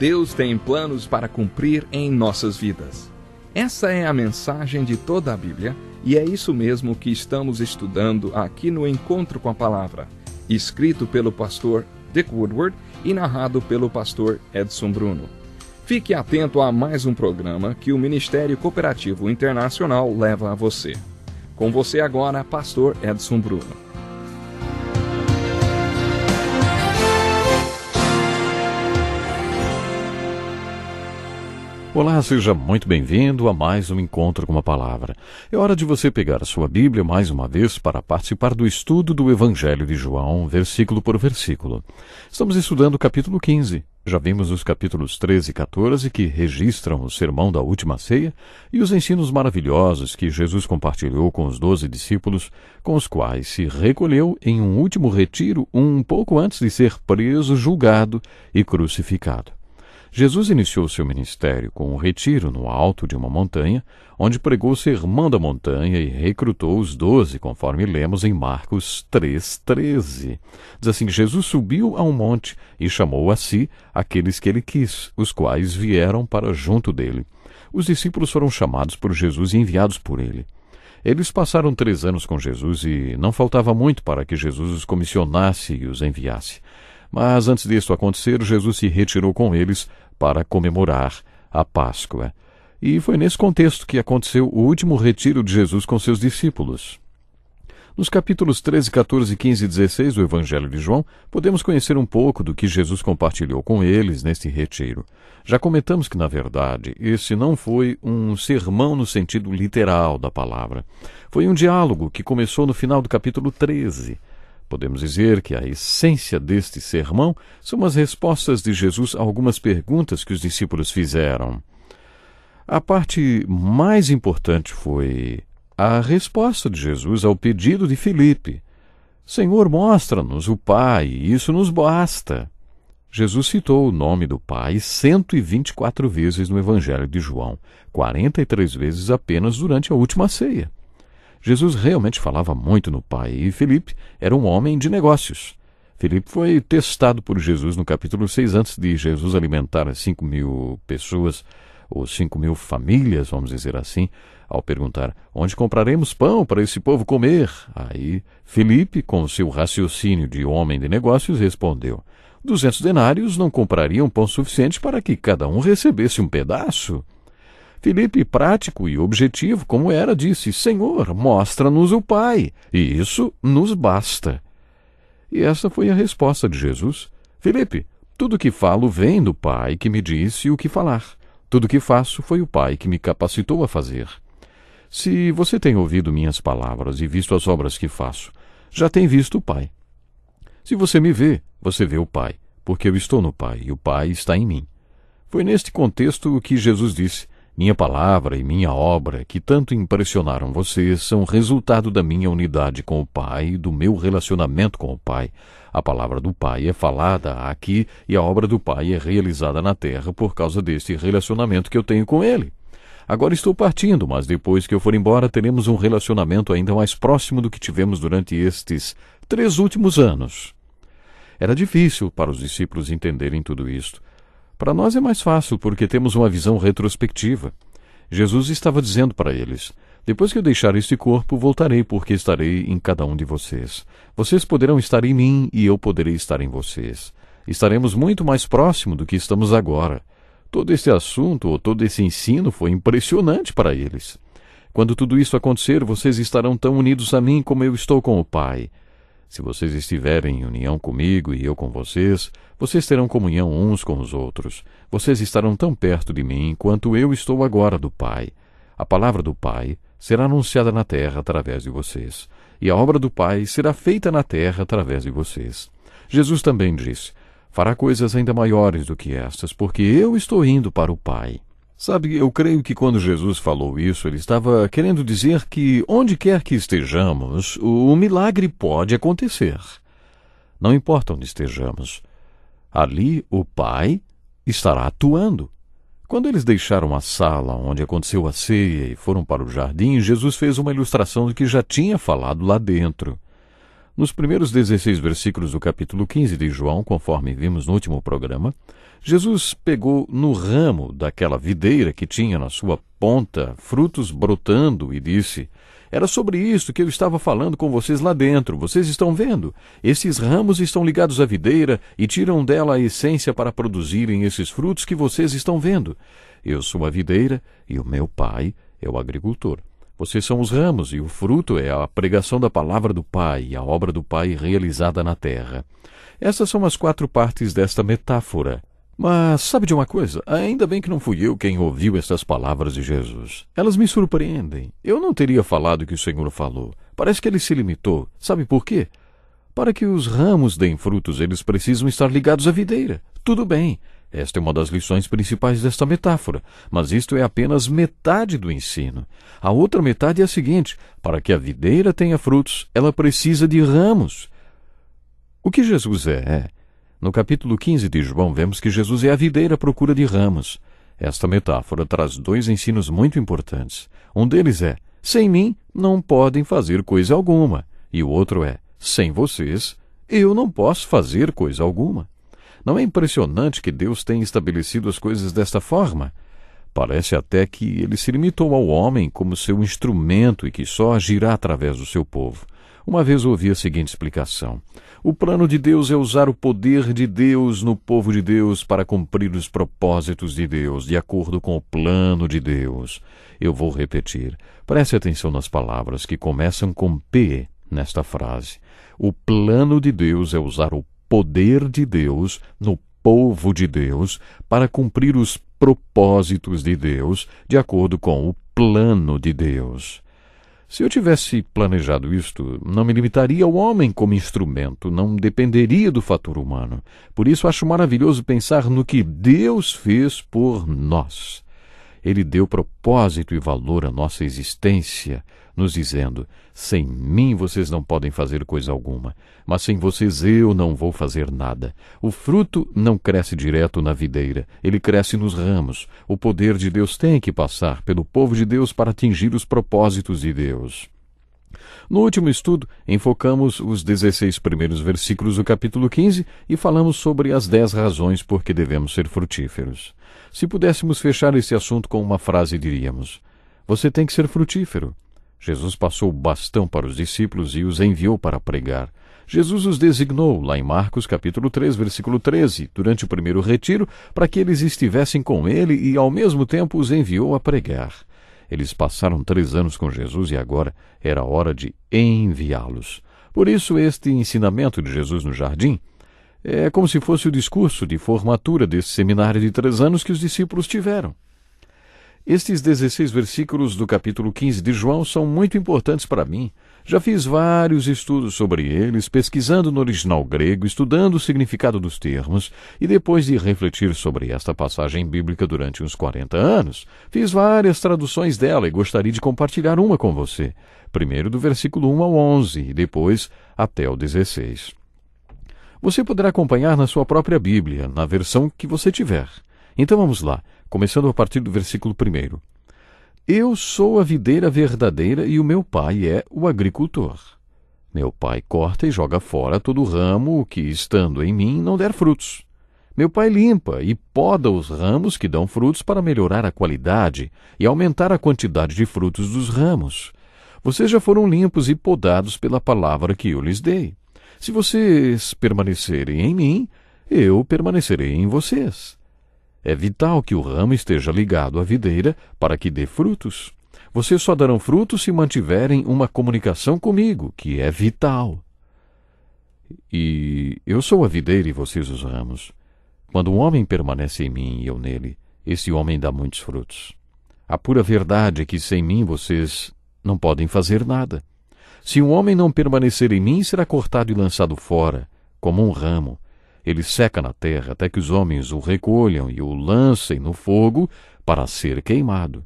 Deus tem planos para cumprir em nossas vidas. Essa é a mensagem de toda a Bíblia e é isso mesmo que estamos estudando aqui no Encontro com a Palavra, escrito pelo pastor Dick Woodward e narrado pelo pastor Edson Bruno. Fique atento a mais um programa que o Ministério Cooperativo Internacional leva a você. Com você agora, pastor Edson Bruno. Olá, seja muito bem-vindo a mais um Encontro com a Palavra. É hora de você pegar a sua Bíblia mais uma vez para participar do estudo do Evangelho de João, versículo por versículo. Estamos estudando o capítulo 15. Já vimos os capítulos 13 e 14 que registram o sermão da última ceia e os ensinos maravilhosos que Jesus compartilhou com os 12 discípulos, com os quais se recolheu em um último retiro um pouco antes de ser preso, julgado e crucificado. Jesus iniciou seu ministério com um retiro no alto de uma montanha, onde pregou o sermão da montanha e recrutou os 12, conforme lemos em Marcos 3,13. Diz assim que Jesus subiu a um monte e chamou a si aqueles que ele quis, os quais vieram para junto dele. Os discípulos foram chamados por Jesus e enviados por ele. Eles passaram 3 anos com Jesus e não faltava muito para que Jesus os comissionasse e os enviasse. Mas antes disso acontecer, Jesus se retirou com eles para comemorar a Páscoa. E foi nesse contexto que aconteceu o último retiro de Jesus com seus discípulos. Nos capítulos 13, 14, 15 e 16 do Evangelho de João, podemos conhecer um pouco do que Jesus compartilhou com eles neste retiro. Já comentamos que, na verdade, esse não foi um sermão no sentido literal da palavra. Foi um diálogo que começou no final do capítulo 13. Podemos dizer que a essência deste sermão são as respostas de Jesus a algumas perguntas que os discípulos fizeram. A parte mais importante foi a resposta de Jesus ao pedido de Filipe. Senhor, mostra-nos o Pai, e isso nos basta. Jesus citou o nome do Pai 124 vezes no Evangelho de João, 43 vezes apenas durante a última ceia. Jesus realmente falava muito no Pai, e Filipe era um homem de negócios. Filipe foi testado por Jesus no capítulo 6, antes de Jesus alimentar 5.000 pessoas, ou 5.000 famílias, vamos dizer assim, ao perguntar, onde compraremos pão para esse povo comer? Aí Filipe, com seu raciocínio de homem de negócios, respondeu, 200 denários não comprariam pão suficiente para que cada um recebesse um pedaço? Filipe, prático e objetivo como era, disse, Senhor, mostra-nos o Pai, e isso nos basta. E essa foi a resposta de Jesus. Filipe, tudo que falo vem do Pai que me disse o que falar. Tudo que faço foi o Pai que me capacitou a fazer. Se você tem ouvido minhas palavras e visto as obras que faço, já tem visto o Pai. Se você me vê, você vê o Pai, porque eu estou no Pai e o Pai está em mim. Foi neste contexto que Jesus disse, minha palavra e minha obra, que tanto impressionaram vocês, são resultado da minha unidade com o Pai e do meu relacionamento com o Pai. A palavra do Pai é falada aqui e a obra do Pai é realizada na terra por causa deste relacionamento que eu tenho com Ele. Agora estou partindo, mas depois que eu for embora, teremos um relacionamento ainda mais próximo do que tivemos durante estes 3 últimos anos. Era difícil para os discípulos entenderem tudo isto. Para nós é mais fácil, porque temos uma visão retrospectiva. Jesus estava dizendo para eles, depois que eu deixar este corpo, voltarei, porque estarei em cada um de vocês. Vocês poderão estar em mim, e eu poderei estar em vocês. Estaremos muito mais próximo do que estamos agora. Todo este assunto, ou todo esse ensino, foi impressionante para eles. Quando tudo isso acontecer, vocês estarão tão unidos a mim como eu estou com o Pai. Se vocês estiverem em união comigo e eu com vocês, vocês terão comunhão uns com os outros. Vocês estarão tão perto de mim quanto eu estou agora do Pai. A palavra do Pai será anunciada na terra através de vocês, e a obra do Pai será feita na terra através de vocês. Jesus também disse, fará coisas ainda maiores do que estas, porque eu estou indo para o Pai. Sabe, eu creio que quando Jesus falou isso, ele estava querendo dizer que, onde quer que estejamos, o milagre pode acontecer. Não importa onde estejamos, ali o Pai estará atuando. Quando eles deixaram a sala onde aconteceu a ceia e foram para o jardim, Jesus fez uma ilustração do que já tinha falado lá dentro. Nos primeiros 16 versículos do capítulo 15 de João, conforme vimos no último programa, Jesus pegou no ramo daquela videira que tinha na sua ponta frutos brotando e disse: era sobre isso que eu estava falando com vocês lá dentro. Vocês estão vendo? Esses ramos estão ligados à videira e tiram dela a essência para produzirem esses frutos que vocês estão vendo. Eu sou a videira e o meu pai é o agricultor. Vocês são os ramos, e o fruto é a pregação da palavra do Pai, e a obra do Pai realizada na terra. Essas são as 4 partes desta metáfora. Mas sabe de uma coisa? Ainda bem que não fui eu quem ouviu estas palavras de Jesus. Elas me surpreendem. Eu não teria falado o que o Senhor falou. Parece que ele se limitou. Sabe por quê? Para que os ramos deem frutos, eles precisam estar ligados à videira. Tudo bem. Esta é uma das lições principais desta metáfora, mas isto é apenas metade do ensino. A outra metade é a seguinte: para que a videira tenha frutos, ela precisa de ramos. O que Jesus é? No capítulo 15 de João, vemos que Jesus é a videira à procura de ramos. Esta metáfora traz 2 ensinos muito importantes. Um deles é: sem mim não podem fazer coisa alguma. E o outro é: sem vocês, eu não posso fazer coisa alguma. Não é impressionante que Deus tenha estabelecido as coisas desta forma? Parece até que ele se limitou ao homem como seu instrumento e que só agirá através do seu povo. Uma vez ouvi a seguinte explicação: o plano de Deus é usar o poder de Deus no povo de Deus para cumprir os propósitos de Deus, de acordo com o plano de Deus. Eu vou repetir. Preste atenção nas palavras que começam com P nesta frase. O plano de Deus é usar o poder de Deus no povo de Deus para cumprir os propósitos de Deus de acordo com o plano de Deus. Se eu tivesse planejado isto, não me limitaria ao homem como instrumento, não dependeria do fator humano. Por isso acho maravilhoso pensar no que Deus fez por nós. Ele deu propósito e valor à nossa existência, nos dizendo: sem mim vocês não podem fazer coisa alguma, mas sem vocês eu não vou fazer nada. O fruto não cresce direto na videira, ele cresce nos ramos. O poder de Deus tem que passar pelo povo de Deus para atingir os propósitos de Deus. No último estudo, enfocamos os 16 primeiros versículos do capítulo 15 e falamos sobre as 10 razões por que devemos ser frutíferos. Se pudéssemos fechar esse assunto com uma frase, diríamos: você tem que ser frutífero. Jesus passou o bastão para os discípulos e os enviou para pregar. Jesus os designou, lá em Marcos capítulo 3, versículo 13, durante o primeiro retiro, para que eles estivessem com ele e, ao mesmo tempo, os enviou a pregar. Eles passaram 3 anos com Jesus e agora era hora de enviá-los. Por isso, este ensinamento de Jesus no jardim é como se fosse o discurso de formatura desse seminário de 3 anos que os discípulos tiveram. Estes 16 versículos do capítulo 15 de João são muito importantes para mim. Já fiz vários estudos sobre eles, pesquisando no original grego, estudando o significado dos termos, e depois de refletir sobre esta passagem bíblica durante uns 40 anos, fiz várias traduções dela e gostaria de compartilhar uma com você. Primeiro do versículo 1 ao 11 e depois até o 16. Você poderá acompanhar na sua própria Bíblia, na versão que você tiver. Então vamos lá, começando a partir do versículo 1. Eu sou a videira verdadeira e o meu pai é o agricultor. Meu pai corta e joga fora todo ramo que, estando em mim, não der frutos. Meu pai limpa e poda os ramos que dão frutos para melhorar a qualidade e aumentar a quantidade de frutos dos ramos. Vocês já foram limpos e podados pela palavra que eu lhes dei. Se vocês permanecerem em mim, eu permanecerei em vocês. É vital que o ramo esteja ligado à videira para que dê frutos. Vocês só darão frutos se mantiverem uma comunicação comigo, que é vital. E eu sou a videira e vocês os ramos. Quando um homem permanece em mim e eu nele, esse homem dá muitos frutos. A pura verdade é que sem mim vocês não podem fazer nada. Se um homem não permanecer em mim, será cortado e lançado fora, como um ramo. Ele seca na terra até que os homens o recolham e o lancem no fogo para ser queimado.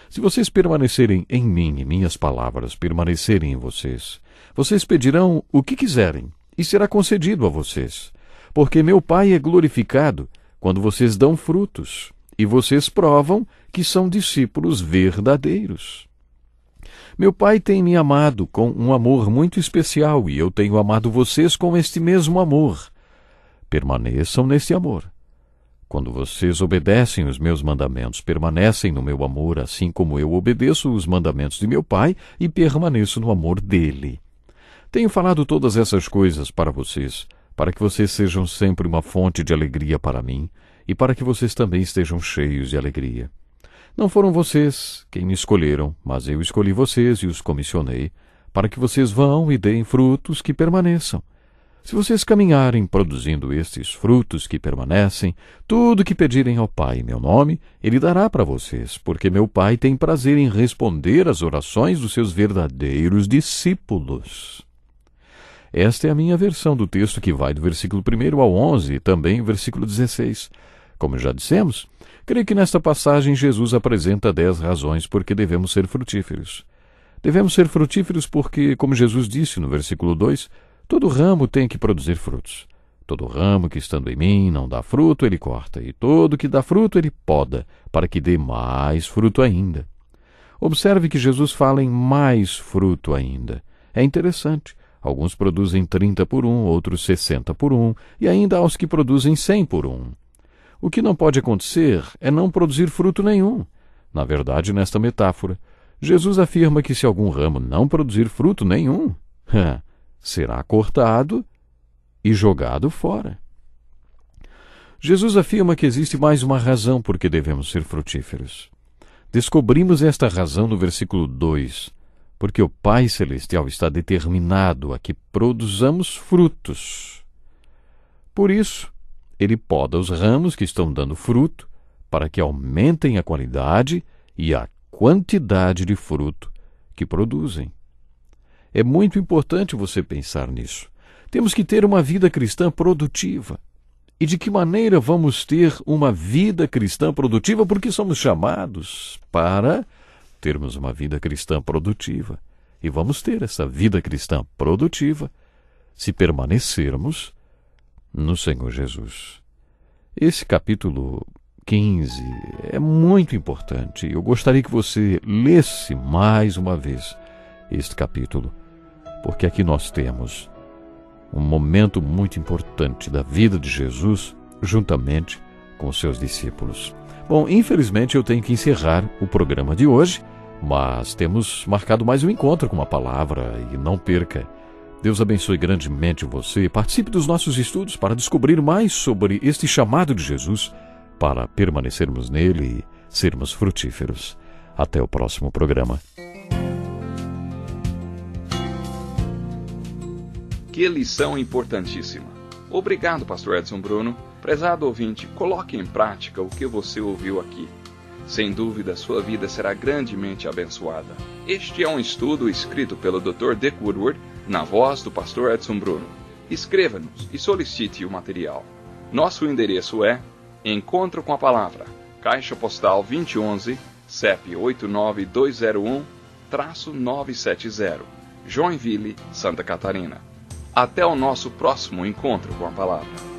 Se vocês permanecerem em mim e minhas palavras permanecerem em vocês, vocês pedirão o que quiserem e será concedido a vocês. Porque meu Pai é glorificado quando vocês dão frutos e vocês provam que são discípulos verdadeiros. Meu Pai tem me amado com um amor muito especial e eu tenho amado vocês com este mesmo amor. Permaneçam neste amor. Quando vocês obedecem os meus mandamentos, permanecem no meu amor, assim como eu obedeço os mandamentos de meu Pai e permaneço no amor dele. Tenho falado todas essas coisas para vocês, para que vocês sejam sempre uma fonte de alegria para mim e para que vocês também estejam cheios de alegria. Não foram vocês quem me escolheram, mas eu escolhi vocês e os comissionei, para que vocês vão e deem frutos que permaneçam. Se vocês caminharem produzindo estes frutos que permanecem, tudo que pedirem ao Pai em meu nome, Ele dará para vocês, porque meu Pai tem prazer em responder às orações dos seus verdadeiros discípulos. Esta é a minha versão do texto que vai do versículo 1 ao 11 e também o versículo 16. Como já dissemos, creio que nesta passagem Jesus apresenta 10 razões por que devemos ser frutíferos. Devemos ser frutíferos porque, como Jesus disse no versículo 2, todo ramo tem que produzir frutos. Todo ramo que estando em mim não dá fruto, ele corta, e todo que dá fruto ele poda, para que dê mais fruto ainda. Observe que Jesus fala em mais fruto ainda. É interessante. Alguns produzem 30 por 1, outros 60 por 1, e ainda há os que produzem 100 por 1. O que não pode acontecer é não produzir fruto nenhum. Na verdade, nesta metáfora, Jesus afirma que se algum ramo não produzir fruto nenhum, será cortado e jogado fora. Jesus afirma que existe mais uma razão por que devemos ser frutíferos. Descobrimos esta razão no versículo 2, porque o Pai Celestial está determinado a que produzamos frutos. Por isso, Ele poda os ramos que estão dando fruto, para que aumentem a qualidade e a quantidade de fruto que produzem. É muito importante você pensar nisso. Temos que ter uma vida cristã produtiva. E de que maneira vamos ter uma vida cristã produtiva? Porque somos chamados para termos uma vida cristã produtiva. E vamos ter essa vida cristã produtiva se permanecermos no Senhor Jesus. Esse capítulo 15 é muito importante. Eu gostaria que você lesse mais uma vez este capítulo, porque aqui nós temos um momento muito importante da vida de Jesus juntamente com os seus discípulos. Bom, infelizmente eu tenho que encerrar o programa de hoje, mas temos marcado mais um encontro com uma palavra e não perca. Deus abençoe grandemente você. Participe dos nossos estudos para descobrir mais sobre este chamado de Jesus para permanecermos nele e sermos frutíferos. Até o próximo programa. Que lição importantíssima. Obrigado, Pastor Edson Bruno. Prezado ouvinte, coloque em prática o que você ouviu aqui. Sem dúvida, sua vida será grandemente abençoada. Este é um estudo escrito pelo Dr. Dick Woodward, na voz do Pastor Edson Bruno. Escreva-nos e solicite o material. Nosso endereço é Encontro com a Palavra, Caixa Postal 2011, CEP 89201-970, Joinville, Santa Catarina. Até o nosso próximo Encontro com a Palavra.